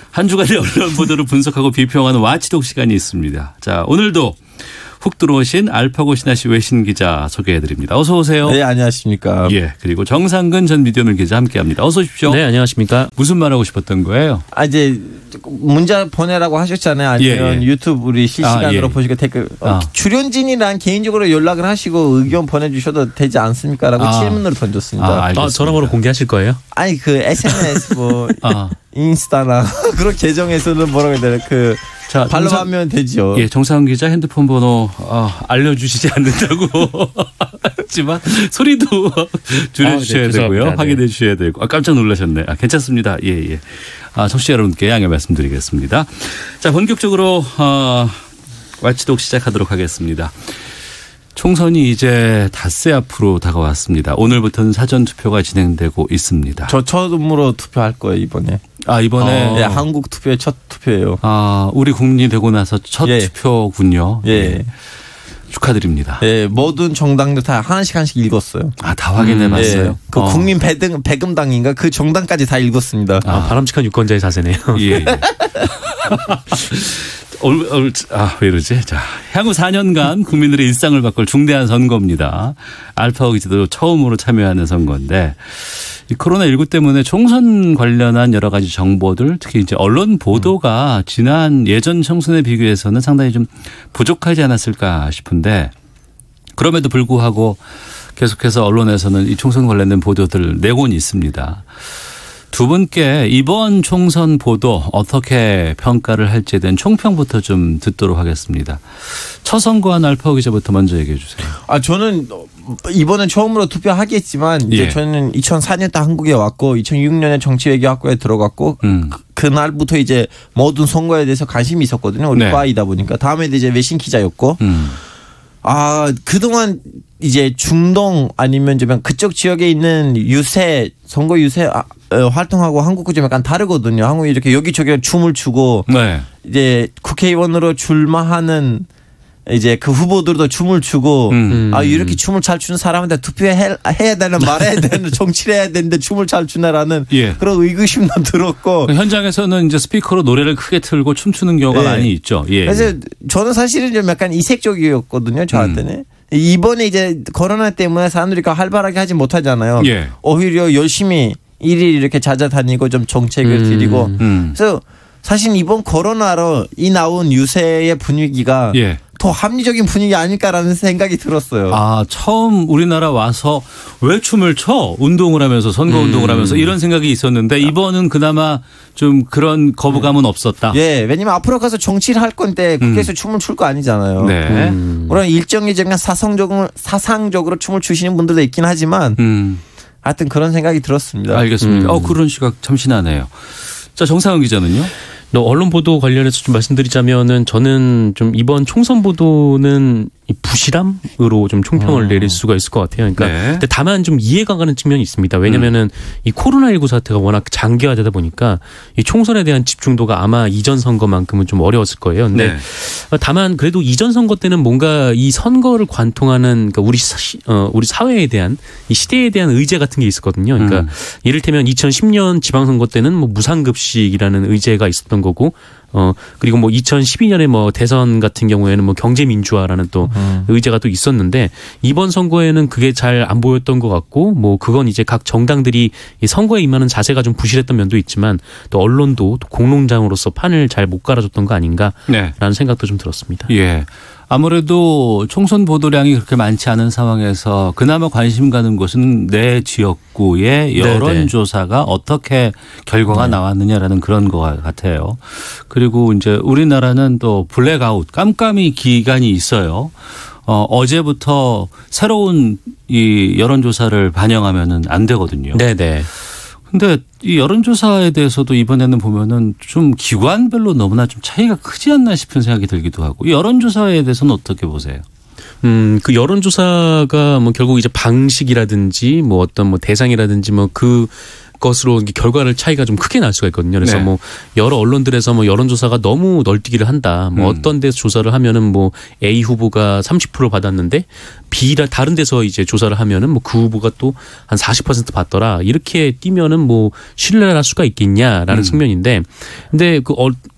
한 주간의 언론 보도를 분석하고 비평하는 와치독 시간이 있습니다. 자, 오늘도 훅 들어오신 알파고 신하씨 외신 기자 소개해드립니다. 어서 오세요. 네, 안녕하십니까. 예, 그리고 정상근 전 미디어널 기자 함께합니다. 어서 오십시오. 네, 안녕하십니까. 무슨 말하고 싶었던 거예요? 이제 문자 보내라고 하셨잖아요. 아니면 예. 유튜브 우리 실시간으로 보시고 댓글 출연진이랑 개인적으로 연락을 하시고 의견 보내주셔도 되지 않습니까라고 질문으로 던졌습니다. 전화번호 공개하실 거예요? 아니 그 SNS 뭐 인스타나 그런 계정에서는 뭐라고 해야 되나 자, 발로하면 되죠. 예, 정상훈 기자 핸드폰 번호 알려주시지 않는다고 했지만 소리도 줄여주셔야 되고요. 네. 확인해 주셔야 되고. 깜짝 놀라셨네. 괜찮습니다. 예. 청취자 여러분께 양해 말씀드리겠습니다. 자, 본격적으로 와치독 시작하도록 하겠습니다. 총선이 이제 닷새 앞으로 다가왔습니다. 오늘부터는 사전투표가 진행되고 있습니다. 저 처음으로 투표할 거예요 이번에. 이번에 네, 한국 투표의 첫 투표예요. 우리 국민이 되고 나서 첫 투표군요. 예. 축하드립니다. 예, 모든 정당들 다 하나씩 읽었어요. 다 확인해봤어요. 예. 그 국민 배금당인가 그 정당까지 다 읽었습니다. 바람직한 유권자의 자세네요. 예. 왜 이러지? 자, 향후 4년간 국민들의 일상을 바꿀 중대한 선거입니다. 알파고 기자도 처음으로 참여하는 선거인데 이 코로나19 때문에 총선 관련한 여러 가지 정보들 특히 이제 언론 보도가 지난 예전 총선에 비교해서는 상당히 좀 부족하지 않았을까 싶은데 그럼에도 불구하고 계속해서 언론에서는 이 총선 관련된 보도들을 내고는 있습니다. 두 분께 이번 총선 보도 어떻게 평가를 할지에 대한 총평부터 좀 듣도록 하겠습니다. 첫 선거한 알파고 기자부터 먼저 얘기해 주세요. 저는 이번엔 처음으로 투표하겠지만 이제 저는 2004년 때 한국에 왔고 2006년에 정치외교학과에 들어갔고 그날부터 이제 모든 선거에 대해서 관심이 있었거든요. 우리 과이다 보니까 다음에 이제 외신 기자였고 그동안 이제 중동 아니면 좀 그쪽 지역에 있는 선거 유세 활동하고 한국과 좀 약간 다르거든요. 한국이 이렇게 여기저기 춤을 추고 이제 국회의원으로 출마하는 이제 그 후보들도 춤을 추고 이렇게 춤을 잘 추는 사람한테 투표해야 되는 말해야 되는 정치를 해야 되는데 춤을 잘 추나라는 그런 의구심도 들었고 현장에서는 이제 스피커로 노래를 크게 틀고 춤추는 경우가 많이 있죠. 그래서 저는 사실은 좀 약간 이색적이었거든요. 저한테는. 이번에 이제 코로나 때문에 사람들이 활발하게 하지 못하잖아요. 오히려 열심히 일일 이렇게 찾아다니고 좀 정책을 드리고 그래서 사실 이번 코로나로 이 나온 유세의 분위기가 더 합리적인 분위기 아닐까라는 생각이 들었어요. 처음 우리나라 와서 왜 춤을 춰? 운동을 하면서 선거 운동을 하면서 이런 생각이 있었는데 이번은 그나마 좀 그런 거부감은 없었다. 왜냐면 앞으로 가서 정치를 할 건데 국회에서 춤을 출 거 아니잖아요. 물론 일정이 좀 사상적으로 춤을 추시는 분들도 있긴 하지만 하여튼 그런 생각이 들었습니다. 알겠습니다. 그런 시각 참 신하네요. 자, 정상훈 기자는요? 언론 보도 관련해서 좀 말씀드리자면은 저는 좀 이번 총선 보도는 이 부실함으로 좀 총평을 내릴 수가 있을 것 같아요. 그러니까 근데 다만 좀 이해가 가는 측면이 있습니다. 왜냐면은 이 코로나19 사태가 워낙 장기화되다 보니까 이 총선에 대한 집중도가 아마 이전 선거만큼은 좀 어려웠을 거예요. 근데 다만 그래도 이전 선거 때는 뭔가 이 선거를 관통하는 그러니까 우리 사회에 대한 이 시대에 대한 의제 같은 게 있었거든요. 그러니까 이를테면 2010년 지방선거 때는 뭐 무상급식이라는 의제가 있었던 거고 그리고 뭐 2012년에 뭐 대선 같은 경우에는 뭐 경제민주화라는 또 의제가 또 있었는데 이번 선거에는 그게 잘 안 보였던 것 같고 뭐 그건 이제 각 정당들이 이 선거에 임하는 자세가 좀 부실했던 면도 있지만 또 언론도 또 공론장으로서 판을 잘 못 깔아줬던 거 아닌가라는 생각도 좀 들었습니다. 아무래도 총선 보도량이 그렇게 많지 않은 상황에서 그나마 관심 가는 것은 내 지역구의 여론조사가 어떻게 결과가 나왔느냐라는 그런 것 같아요. 그리고 이제 우리나라는 또 블랙아웃 깜깜이 기간이 있어요. 어제부터 새로운 이 여론조사를 반영하면은 안 되거든요. 근데 이 여론조사에 대해서도 이번에는 보면은 좀 기관별로 너무나 좀 차이가 크지 않나 싶은 생각이 들기도 하고 이 여론조사에 대해서는 어떻게 보세요? 그 여론조사가 뭐 결국 이제 방식이라든지 뭐 어떤 뭐 대상이라든지 뭐 그 것으로 결과를 차이가 좀 크게 날 수가 있거든요. 그래서 네. 뭐 여러 언론들에서 뭐 여론조사가 너무 널뛰기를 한다. 뭐 어떤 데서 조사를 하면은 뭐 A 후보가 30% 받았는데 B라 다른 데서 이제 조사를 하면은 뭐 그 후보가 또 한 40% 받더라. 이렇게 뛰면은 뭐 신뢰를 할 수가 있겠냐라는 측면인데, 근데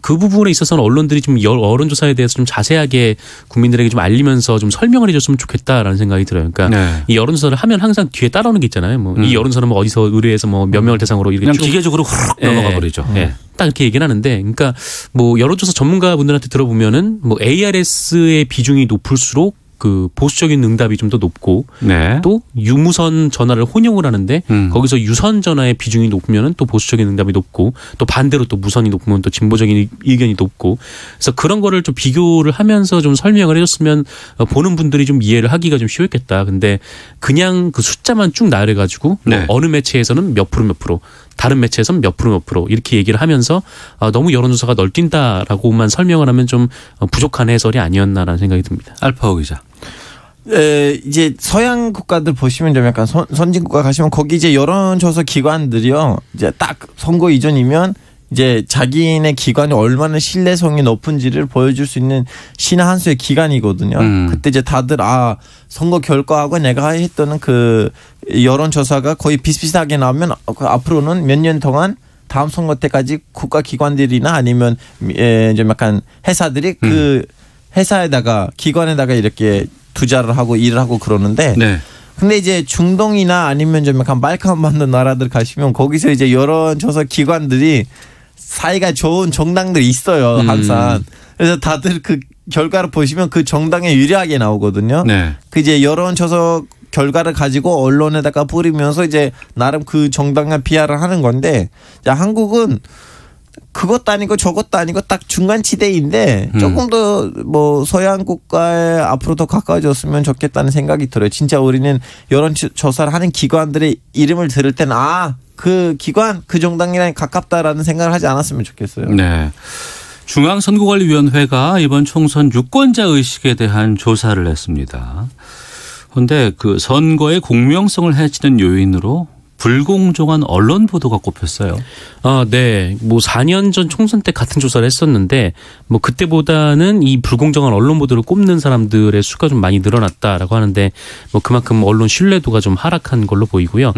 그 부분에 있어서는 언론들이 좀 여론조사에 대해서 좀 자세하게 국민들에게 좀 알리면서 좀 설명을 해줬으면 좋겠다라는 생각이 들어요. 그러니까 네. 이 여론조사를 하면 항상 뒤에 따라오는 게 있잖아요. 뭐 이 여론조사는 뭐 어디서 의뢰해서 뭐 몇 명을 대상으로 이렇게 그냥 기계적으로 후룩 넘어가 버리죠. 네. 딱 이렇게 얘기를 하는데, 그러니까 뭐 여론조사 전문가분들한테 들어보면은 뭐 ARS의 비중이 높을수록 그 보수적인 응답이 좀 더 높고 네. 또 유무선 전화를 혼용을 하는데 거기서 유선 전화의 비중이 높으면 또 보수적인 응답이 높고 또 반대로 또 무선이 높으면 또 진보적인 의견이 높고, 그래서 그런 거를 좀 비교를 하면서 좀 설명을 해줬으면 보는 분들이 좀 이해를 하기가 좀 쉬웠겠다. 근데 그냥 그 숫자만 쭉 나열해가지고 네. 뭐 어느 매체에서는 몇 프로 다른 매체에서는 몇 프로 이렇게 얘기를 하면서 너무 여론조사가 널뛴다라고만 설명을 하면 좀 부족한 해설이 아니었나라는 생각이 듭니다. 알파오 기자. 이제 서양 국가들 보시면 좀 약간 선진 국가 가시면 거기 이제 여론조사 기관들이요. 이제 딱 선거 이전이면 이제 자기네 기관이 얼마나 신뢰성이 높은지를 보여줄 수 있는 신의 한 수의 기관이거든요. 그때 이제 다들 선거 결과하고 내가 했던 그 여론조사가 거의 비슷비슷하게 나오면 앞으로는 몇 년 동안 다음 선거 때까지 국가기관들이나 아니면 좀 약간 회사들이 그 회사에다가 기관에다가 이렇게 투자를 하고 일을 하고 그러는데 네. 근데 이제 중동이나 아니면 좀 약간 발칸 받는 나라들 가시면 거기서 이제 여론조사 기관들이 사이가 좋은 정당들이 있어요. 항상. 그래서 다들 그 결과를 보시면 그 정당에 유리하게 나오거든요. 네. 그 이제 여론조사 결과를 가지고 언론에다가 뿌리면서 이제 나름 그 정당을 PR을 하는 건데, 한국은 그것도 아니고 저것도 아니고 딱 중간지대인데 조금 더 뭐 서양 국가에 앞으로 더 가까워졌으면 좋겠다는 생각이 들어요. 진짜 우리는 여론조사를 하는 기관들의 이름을 들을 때는 그 기관 그 정당이랑 가깝다라는 생각을 하지 않았으면 좋겠어요. 네. 중앙선거관리위원회가 이번 총선 유권자 의식에 대한 조사를 했습니다. 그런데 그 선거의 공명성을 해치는 요인으로 불공정한 언론 보도가 꼽혔어요. 네. 뭐 4년 전 총선 때 같은 조사를 했었는데 뭐 그때보다는 이 불공정한 언론 보도를 꼽는 사람들의 수가 좀 많이 늘어났다라고 하는데 뭐 그만큼 언론 신뢰도가 좀 하락한 걸로 보이고요.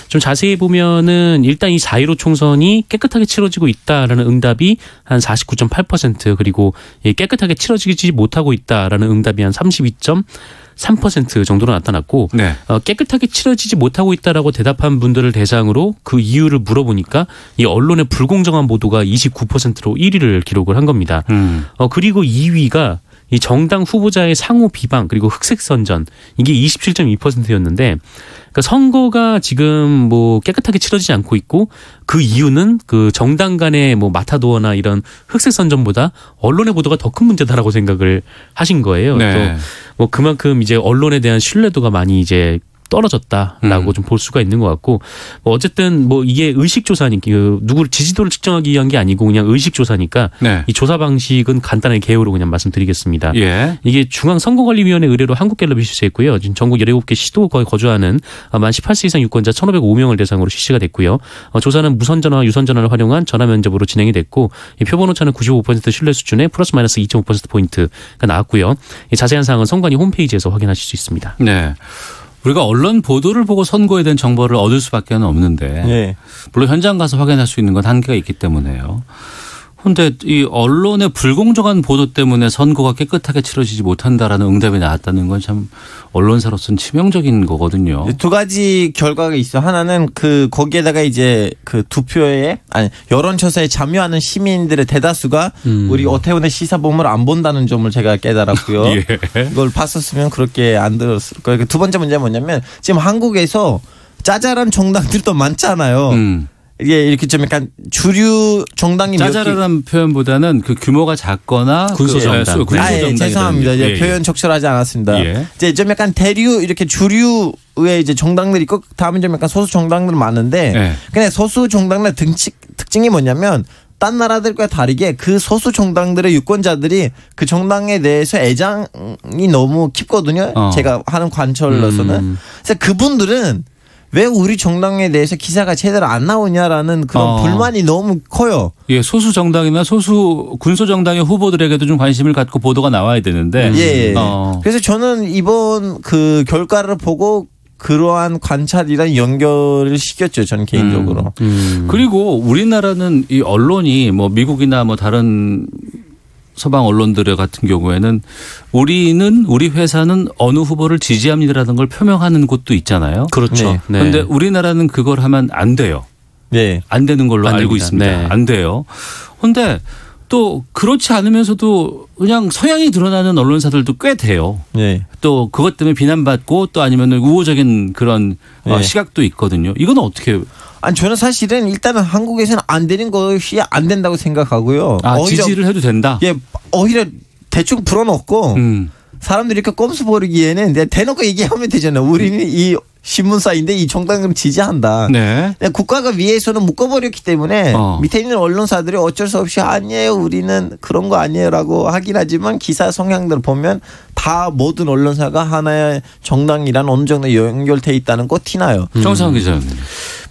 좀 자세히 보면은 일단 이 4.15 총선이 깨끗하게 치러지고 있다라는 응답이 한 49.8%, 그리고 깨끗하게 치러지지 못하고 있다라는 응답이 한 32.3% 정도로 나타났고 네. 깨끗하게 치러지지 못하고 있다라고 대답한 분들을 대상으로 그 이유를 물어보니까 이 언론의 불공정한 보도가 29%로 1위를 기록을 한 겁니다. 그리고 2위가 이 정당 후보자의 상호 비방 그리고 흑색 선전, 이게 27.2%였는데 그러니까 선거가 지금 뭐 깨끗하게 치러지지 않고 있고 그 이유는 그 정당 간의 뭐 마타도어나 이런 흑색 선전보다 언론의 보도가 더 큰 문제다라고 생각을 하신 거예요. 네. 그래서 뭐 그만큼 이제 언론에 대한 신뢰도가 많이 이제 떨어졌다라고 좀 볼 수가 있는 것 같고, 뭐 어쨌든 뭐 이게 의식조사니까 누구를 지지도를 측정하기 위한 게 아니고 그냥 의식조사니까 네. 이 조사 방식은 간단하게 개요로 그냥 말씀드리겠습니다. 예. 이게 중앙선거관리위원회 의뢰로 한국갤럽이 실시했고요. 지금 전국 17개 시도에 거주하는 만 18세 이상 유권자 1,505명을 대상으로 실시가 됐고요. 조사는 무선전화와 유선전화를 활용한 전화 면접으로 진행이 됐고 표본 오차는 95% 신뢰 수준에 플러스 마이너스 2.5%포인트가 나왔고요. 자세한 사항은 선관위 홈페이지에서 확인하실 수 있습니다. 네. 우리가 언론 보도를 보고 선거에 대한 정보를 얻을 수밖에 없는데 네. 물론 현장 가서 확인할 수 있는 건 한계가 있기 때문에요. 그런데 이 언론의 불공정한 보도 때문에 선거가 깨끗하게 치러지지 못한다라는 응답이 나왔다는 건 참 언론사로서는 치명적인 거거든요. 두 가지 결과가 있어. 하나는 그 거기에다가 이제 그 투표에 여론조사에 참여하는 시민들의 대다수가 우리 오태훈의 시사본을 안 본다는 점을 제가 깨달았고요. 예. 이걸 봤었으면 그렇게 안 들었을 거예요. 두 번째 문제는 뭐냐면 지금 한국에서 짜잘한 정당들도 많잖아요. 이게 이렇게 좀 약간 주류 정당이 짜잘한 표현보다는 그 규모가 작거나 군소정당. 죄송합니다. 이제 표현 적절하지 않았습니다. 예. 이제 좀 약간 대류 이렇게 주류의 이제 정당들이 있고 다음에 좀 약간 소수 정당들 많은데 예. 근데 소수 정당의 특징이 뭐냐면 딴 나라들과 다르게 그 소수 정당들의 유권자들이 그 정당에 대해서 애정이 너무 깊거든요. 제가 하는 관찰로서는. 그래서 그분들은 왜 우리 정당에 대해서 기사가 제대로 안 나오냐라는 그런 불만이 너무 커요. 예, 소수 정당이나 소수 군소 정당의 후보들에게도 좀 관심을 갖고 보도가 나와야 되는데. 예. 그래서 저는 이번 그 결과를 보고 그러한 관찰이랑 연결을 시켰죠. 저는 개인적으로. 그리고 우리나라는 이 언론이 뭐 미국이나 뭐 다른 서방 언론들 같은 경우에는 우리 회사는 어느 후보를 지지합니다라는 걸 표명하는 곳도 있잖아요. 그렇죠. 그런데 우리나라는 그걸 하면 안 돼요. 네. 안 되는 걸로 알고 있습니다. 네. 안 돼요. 그런데 또 그렇지 않으면서도 그냥 성향이 드러나는 언론사들도 꽤 돼요. 네. 또 그것 때문에 비난받고 또 아니면 우호적인 그런 시각도 있거든요. 이건 어떻게? 아니 저는 사실은 일단은 한국에서는 안 되는 것이 안 된다고 생각하고요. 지지를 해도 된다? 예, 오히려 대충 불어넣고 사람들이 이렇게 꼼수 부리기에는 대놓고 얘기하면 되잖아요. 우리는 이 신문사인데 이 정당을 지지한다. 네. 국가가 위에서는 묶어버렸기 때문에 밑에 있는 언론사들이 어쩔 수 없이 아니에요. 우리는 그런 거 아니에요라고 하긴 하지만 기사 성향들 보면 다 모든 언론사가 하나의 정당이란 어느 정도 연결돼 있다는 거 티나요. 정상훈 기자님.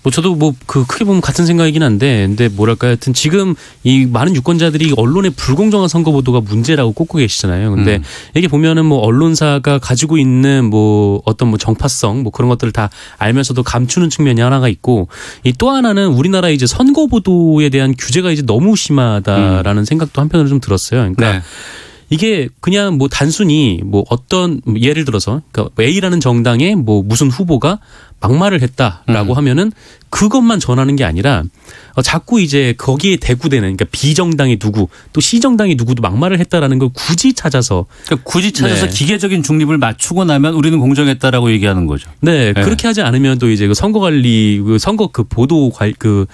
뭐 저도 뭐 그 크게 보면 같은 생각이긴 한데, 근데 뭐랄까 하여튼 지금 이 많은 유권자들이 언론의 불공정한 선거 보도가 문제라고 꼽고 계시잖아요. 근데 이게 보면은 뭐 언론사가 가지고 있는 뭐 어떤 뭐 정파성 뭐 그런 것들을 다 알면서도 감추는 측면이 하나가 있고, 이 또 하나는 우리나라 이제 선거 보도에 대한 규제가 이제 너무 심하다라는 생각도 한편으로 좀 들었어요. 그러니까. 네. 이게 그냥 뭐 단순히 뭐 어떤 예를 들어서 그러니까 A라는 정당에 뭐 무슨 후보가 막말을 했다라고 하면은 그것만 전하는 게 아니라 자꾸 이제 거기에 대구되는 그러니까 B정당이 누구 또 C정당이 누구도 막말을 했다라는 걸 굳이 찾아서 네. 기계적인 중립을 맞추고 나면 우리는 공정했다라고 얘기하는 거죠. 네, 네. 그렇게 하지 않으면 또 이제 그 선거관리 선거 그 보도 그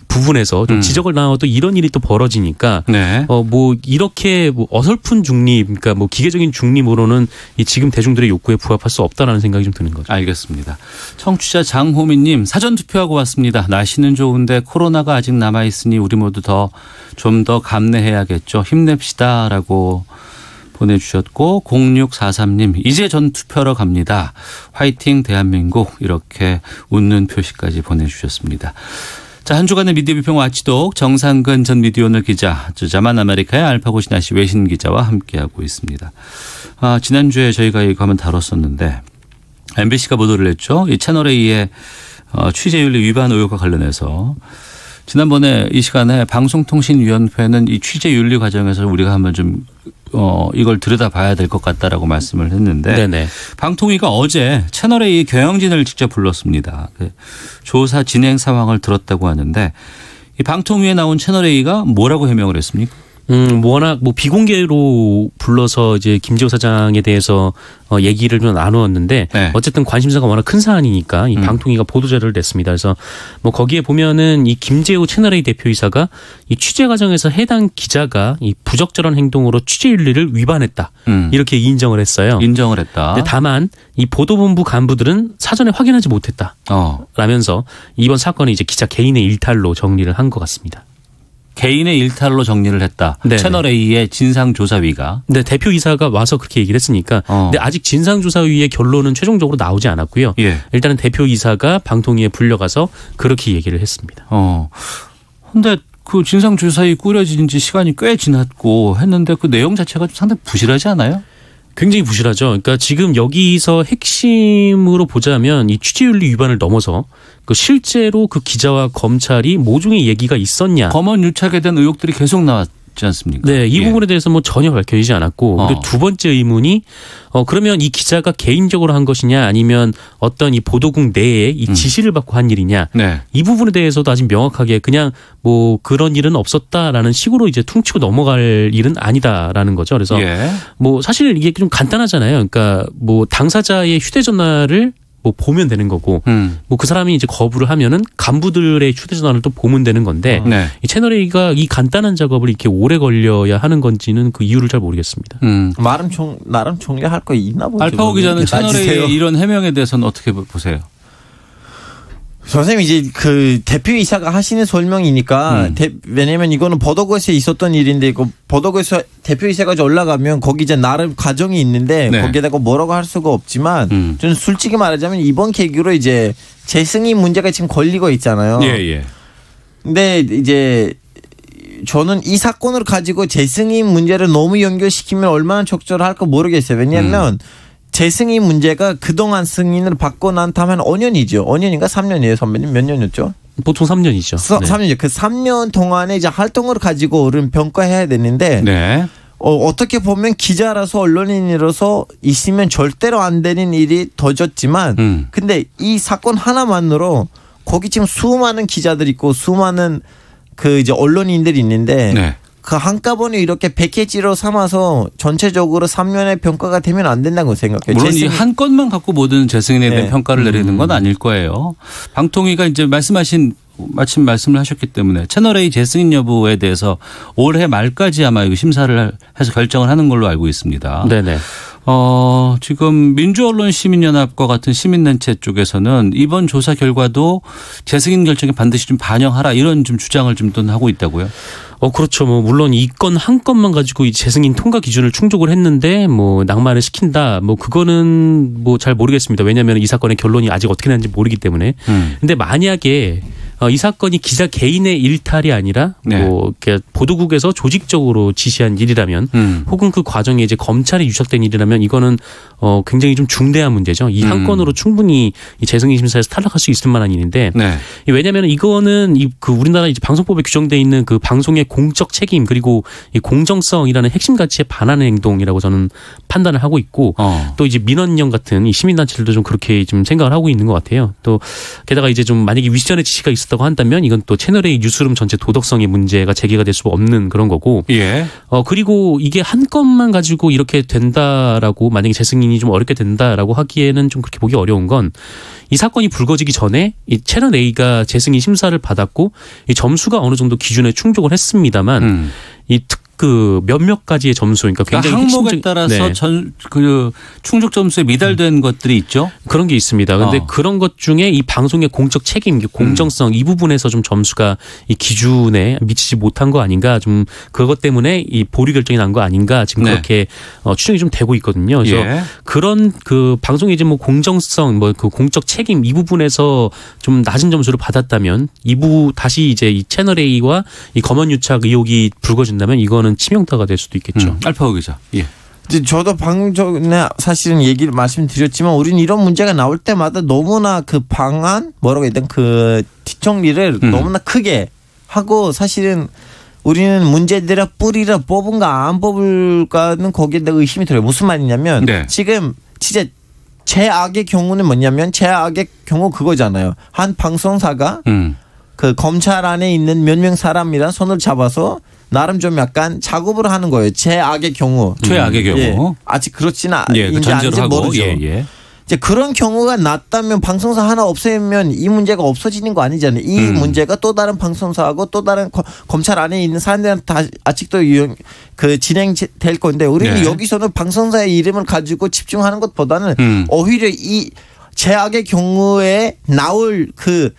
부분에서 좀 지적을 나와도 또 이런 일이 또 벌어지니까 네. 뭐 이렇게 뭐 어설픈 중립 그러니까 뭐 기계적인 중립으로는 이 지금 대중들의 욕구에 부합할 수 없다라는 생각이 좀 드는 거죠. 알겠습니다. 청취자 장호민님 사전 투표하고 왔습니다. 날씨는 좋은데 코로나가 아직 남아있으니 우리 모두 좀 더 감내해야겠죠. 힘냅시다라고 보내주셨고 0643님 이제 전 투표하러 갑니다. 화이팅 대한민국 이렇게 웃는 표시까지 보내주셨습니다. 자, 한 주간의 미디어 비평 와치독 정상근 전 미디어오늘 기자, 자만 아메리카의 알파고 신하씨 외신 기자와 함께하고 있습니다. 지난주에 저희가 이거 한번 다뤘었는데 MBC가 보도를 했죠. 이 채널A의 취재윤리 위반 의혹과 관련해서 지난번에 이 시간에 방송통신위원회는 이 취재윤리 과정에서 우리가 한번 좀 이걸 들여다봐야 될 것 같다라고 말씀을 했는데 네네. 방통위가 어제 채널A 경영진을 직접 불렀습니다. 조사 진행 상황을 들었다고 하는데 이 방통위에 나온 채널A가 뭐라고 해명을 했습니까? 워낙 뭐 비공개로 불러서 이제 김재호 사장에 대해서 얘기를 좀 나누었는데 네. 어쨌든 관심사가 워낙 큰 사안이니까 이 방통위가 보도자료를 냈습니다. 그래서 뭐 거기에 보면은 이 김재호 채널A 대표이사가 이 취재 과정에서 해당 기자가 이 부적절한 행동으로 취재윤리를 위반했다 이렇게 인정을 했어요. 인정을 했다. 근데 다만 이 보도본부 간부들은 사전에 확인하지 못했다. 라면서 이번 사건이 이제 기자 개인의 일탈로 정리를 한 것 같습니다. 개인의 일탈로 정리를 했다. 네네. 채널A의 진상조사위가. 네, 대표이사가 와서 그렇게 얘기를 했으니까. 근데 아직 진상조사위의 결론은 최종적으로 나오지 않았고요. 예. 일단은 대표이사가 방통위에 불려가서 그렇게 얘기를 했습니다. 근데 그 진상조사위 꾸려진 지 시간이 꽤 지났고 했는데 그 내용 자체가 좀 상당히 부실하지 않아요? 굉장히 부실하죠. 그러니까 지금 여기서 핵심으로 보자면 이 취재윤리 위반을 넘어서 그 실제로 그 기자와 검찰이 모종의 얘기가 있었냐. 검언 유착에 대한 의혹들이 계속 나왔지 않습니까? 네, 이 부분에 대해서 뭐 전혀 밝혀지지 않았고 그리고 두 번째 의문이 그러면 이 기자가 개인적으로 한 것이냐 아니면 어떤 이 보도국 내에 이 지시를 받고 한 일이냐. 네. 이 부분에 대해서도 아직 명확하게 그냥 뭐 그런 일은 없었다라는 식으로 이제 퉁치고 넘어갈 일은 아니다라는 거죠. 그래서 뭐 사실 이게 좀 간단하잖아요. 그러니까 뭐 당사자의 휴대전화를 뭐 보면 되는 거고 뭐 그 사람이 이제 거부를 하면은 간부들의 휴대전화를 또 보면 되는 건데 네. 이 채널A가 이 간단한 작업을 이렇게 오래 걸려야 하는 건지는 그 이유를 잘 모르겠습니다. 나름 정리할 거 있나 보죠. 알파고 기자는 채널A 이런 해명에 대해서는 어떻게 보세요? 선생님 이제 그 대표이사가 하시는 설명이니까 왜냐면 이거는 버더거에서 있었던 일인데 이거 버더거에서 대표이사까지 올라가면 거기 이제 나름 과정이 있는데 네. 거기에다가 뭐라고 할 수가 없지만 저는 솔직히 말하자면 이번 계기로 이제 재승인 문제가 지금 걸리고 있잖아요. 예. 근데 이제 저는 이 사건을 가지고 재승인 문제를 너무 연결시키면 얼마나 적절할까 모르겠어요. 왜냐하면 재승인 문제가 그동안 승인을 받고 난 다음에 5년이죠. 5년인가 3년이에요, 선배님? 몇 년이었죠? 보통 3년이죠. 3년이죠. 그 3년 동안에 이제 활동을 가지고 어른 평가해야 되는데 네. 어떻게 보면 기자라서 언론인으로서 있으면 절대로 안 되는 일이 더졌지만 근데 이 사건 하나만으로 거기 지금 수많은 기자들 있고 수많은 그 이제 언론인들이 있는데 네. 그 한꺼번에 이렇게 패키지로 삼아서 전체적으로 3년의 평가가 되면 안 된다고 생각해요. 물론 이 한 건만 갖고 모든 재승인에 대한 네. 평가를 내리는 건 아닐 거예요. 방통위가 이제 마침 말씀을 하셨기 때문에 채널A 재승인 여부에 대해서 올해 말까지 아마 이거 심사를 해서 결정을 하는 걸로 알고 있습니다. 네네. 지금 민주언론시민연합과 같은 시민단체 쪽에서는 이번 조사 결과도 재승인 결정에 반드시 좀 반영하라 이런 좀 주장을 좀 하고 있다고요. 그렇죠. 뭐 물론 이 건 한 건만 가지고 이 재승인 통과 기준을 충족을 했는데 뭐 낙마를 시킨다. 뭐 그거는 뭐 잘 모르겠습니다. 왜냐하면 이 사건의 결론이 아직 어떻게 나는지 모르기 때문에. 근데 만약에 이 사건이 기자 개인의 일탈이 아니라 네. 뭐 보도국에서 조직적으로 지시한 일이라면 혹은 그 과정에 이제 검찰이 유착된 일이라면 이거는 굉장히 좀 중대한 문제죠. 이 한 건으로 충분히 이 재승인 심사에서 탈락할 수 있을 만한 일인데 네. 왜냐하면 이거는 그 우리나라 이제 방송법에 규정돼 있는 그 방송의 공적 책임 그리고 이 공정성이라는 핵심 가치에 반하는 행동이라고 저는 판단을 하고 있고 또 이제 민원령 같은 이 시민단체들도 좀 그렇게 좀 생각을 하고 있는 것 같아요. 또 게다가 이제 좀 만약에 윗선의 지시가 있었다고 한다면 이건 또 채널A 뉴스룸 전체 도덕성의 문제가 제기가 될 수가 없는 그런 거고. 예. 그리고 이게 한 건만 가지고 이렇게 된다라고 만약에 재승인이 좀 어렵게 된다라고 하기에는 좀 그렇게 보기 어려운 건 이 사건이 불거지기 전에 이 채널A가 재승인 심사를 받았고 이 점수가 어느 정도 기준에 충족을 했습니다만 그 몇몇 가지의 점수, 그러니까 굉장히 항목에 따라서 네. 그 충족 점수에 미달된 것들이 있죠. 그런 게 있습니다. 그런데 그런 것 중에 이 방송의 공적 책임, 공정성 이 부분에서 좀 점수가 이 기준에 미치지 못한 거 아닌가, 좀 그것 때문에 이 보류 결정이 난 거 아닌가 지금 그렇게 추정이 좀 되고 있거든요. 그래서 예. 그런 그 방송의 이제 뭐 공정성, 뭐 그 공적 책임 이 부분에서 좀 낮은 점수를 받았다면 다시 이제 이 채널A와 이 검언 유착 의혹이 불거진다면 이거는 치명타가 될 수도 있겠죠. 알파고 기자. 예. 저도 방금 전에 사실은 얘기를 말씀드렸지만 우리는 이런 문제가 나올 때마다 너무나 그 방안 뭐라고 해야 되나 그 뒷정리를 너무나 크게 하고 사실은 우리는 문제들의 뿌리를 뽑은가 안 뽑을까는 거기에 대해 의심이 들어요. 무슨 말이냐면 네. 지금 진짜 최악의 경우는 뭐냐면 최악의 경우 그거잖아요. 한 방송사가 그 검찰 안에 있는 몇 명 사람이랑 손을 잡아서 나름 좀 약간 작업을 하는 거예요. 최악의 경우. 최악의 경우. 예. 아직 그렇지는 아닌지 모르죠. 예. 이제 그런 경우가 났다면 방송사 하나 없애면 이 문제가 없어지는 거 아니잖아요. 이 문제가 또 다른 방송사하고 또 다른 검찰 안에 있는 사람들한테 아직도 진행될 건데 우리는 네. 여기서는 방송사의 이름을 가지고 집중하는 것보다는 오히려 이 최악의 경우에 나올 그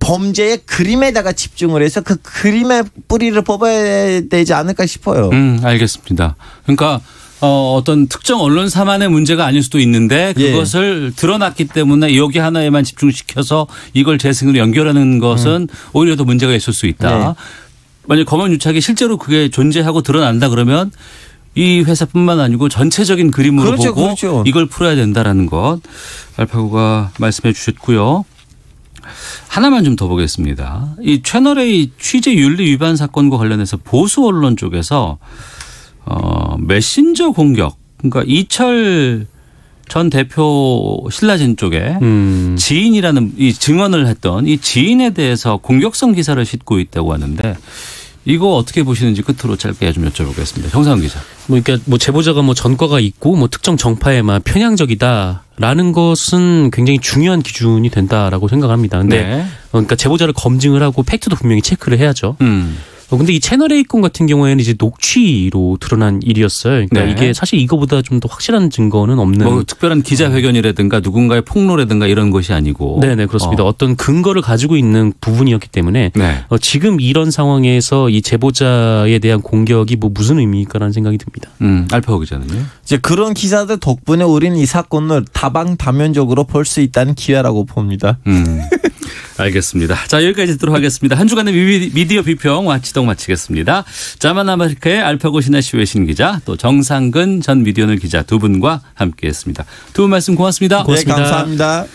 범죄의 그림에다가 집중을 해서 그 그림의 뿌리를 뽑아야 되지 않을까 싶어요. 알겠습니다. 그러니까 어떤 특정 언론사만의 문제가 아닐 수도 있는데 그것을 드러났기 때문에 여기 하나에만 집중시켜서 이걸 재승인으로 연결하는 것은 오히려 더 문제가 있을 수 있다. 네. 만약 검언 유착이 실제로 그게 존재하고 드러난다 그러면 이 회사뿐만 아니고 전체적인 그림으로 보고 이걸 풀어야 된다라는 것 알파고가 말씀해 주셨고요. 하나만 좀 더 보겠습니다. 이 채널A 취재 윤리 위반 사건과 관련해서 보수 언론 쪽에서 메신저 공격, 그러니까 이철 전 대표 신라진 쪽에 지인이라는 이 증언을 했던 이 지인에 대해서 공격성 기사를 싣고 있다고 하는데 이거 어떻게 보시는지 끝으로 짧게 좀 여쭤보겠습니다. 정상훈 기자. 그러니까 제보자가 전과가 있고 특정 정파에만 편향적이다라는 것은 굉장히 중요한 기준이 된다라고 생각합니다. 근데 그러니까 제보자를 검증을 하고 팩트도 분명히 체크를 해야죠. 근데 이 채널 A 건 같은 경우에는 이제 녹취로 드러난 일이었어요. 그러니까 네. 이게 사실 이거보다 좀 더 확실한 증거는 없는. 뭐 특별한 기자회견이라든가 누군가의 폭로라든가 이런 것이 아니고. 네네 그렇습니다. 어떤 근거를 가지고 있는 부분이었기 때문에 네. 지금 이런 상황에서 이 제보자에 대한 공격이 뭐 무슨 의미일까라는 생각이 듭니다. 알파고 기자는요? 이제 그런 기사들 덕분에 우리는 이 사건을 다방다면적으로 볼 수 있다는 기회라고 봅니다. 알겠습니다. 자, 여기까지 듣도록 하겠습니다. 한 주간의 미디어 비평 와치동 마치겠습니다. 자만아메리카의 알파고 신하시회 신기자 또 정상근 전 미디어널 기자 두 분과 함께했습니다. 두 분 말씀 고맙습니다. 네, 감사합니다.